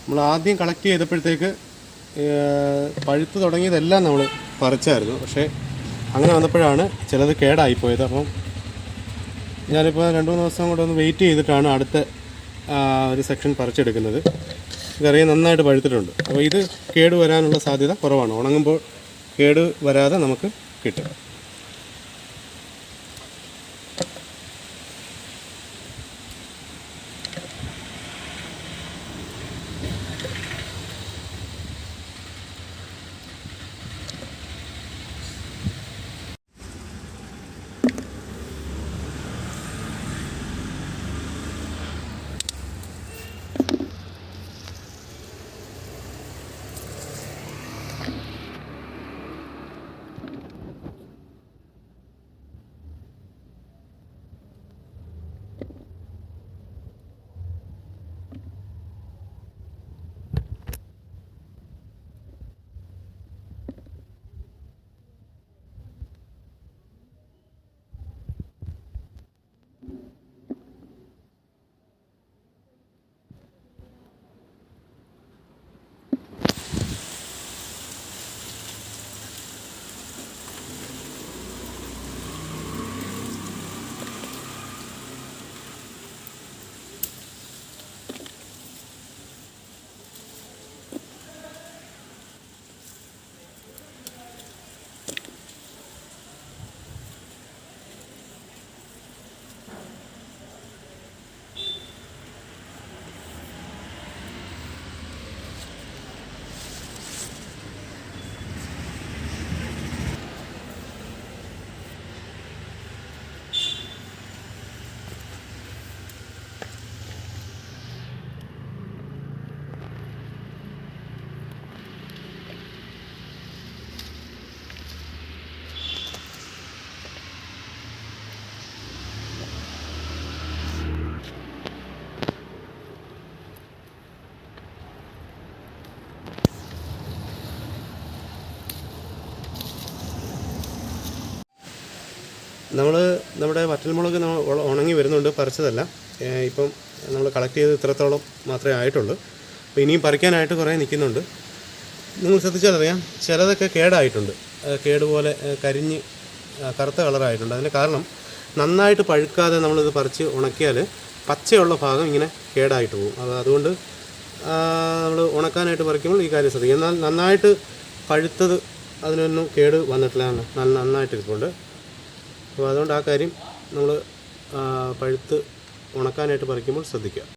നമ്മൾ ആദ്യം കളക്ട് ചെയ്തപ്പോഴത്തേക്ക് പഴുത്ത് തുടങ്ങിയതെല്ലാം നമ്മൾ പറിച്ചായിരുന്നു. പക്ഷേ അങ്ങനെ വന്നപ്പോഴാണ് ചിലത് കേടായിപ്പോയത്. അപ്പം ഞാനിപ്പോൾ 2-3 ദിവസം കൂടെ ഒന്ന് വെയിറ്റ് ചെയ്തിട്ടാണ് അടുത്ത ഒരു സെക്ഷൻ പറിച്ചെടുക്കുന്നത്. ഇതറിയാൻ നന്നായിട്ട് പഴുത്തിട്ടുണ്ട്. അപ്പോൾ ഇത് കേട് വരാനുള്ള സാധ്യത കുറവാണ്. ഉണങ്ങുമ്പോൾ കേട് വരാതെ നമുക്ക് കിട്ടും. നമ്മുടെ വറ്റൽമുളക് ഉണങ്ങി വരുന്നുണ്ട്, പറിച്ചതല്ല. ഇപ്പം നമ്മൾ കളക്ട് ചെയ്ത് ഇത്രത്തോളം മാത്രമേ ആയിട്ടുള്ളൂ. അപ്പോൾ ഇനിയും പറിക്കാനായിട്ട് കുറേ നിൽക്കുന്നുണ്ട്. നിങ്ങൾ ശ്രദ്ധിച്ചാലറിയാം, ചിലതൊക്കെ കേടായിട്ടുണ്ട്. കേടുപോലെ കരിഞ്ഞ് കറുത്ത കളറായിട്ടുണ്ട്. അതിന് കാരണം നന്നായിട്ട് പഴുക്കാതെ നമ്മളിത് പറിച്ച് ഉണക്കിയാൽ പച്ചയുള്ള ഭാഗം ഇങ്ങനെ കേടായിട്ട് പോകും. അതുകൊണ്ട് നമ്മൾ ഉണക്കാനായിട്ട് പറിക്കുമ്പോൾ ഈ കാര്യം ശ്രദ്ധിക്കും. എന്നാൽ നന്നായിട്ട് പഴുത്തത് അതിനൊന്നും കേട് വന്നിട്ടില്ല, നന്നായിട്ടിരിപ്പുണ്ട്. അപ്പോൾ അതുകൊണ്ട് ആ കാര്യം നമ്മൾ പഴുത്ത് ഉണക്കാനായിട്ട് പറിക്കുമ്പോൾ ശ്രദ്ധിക്കുക.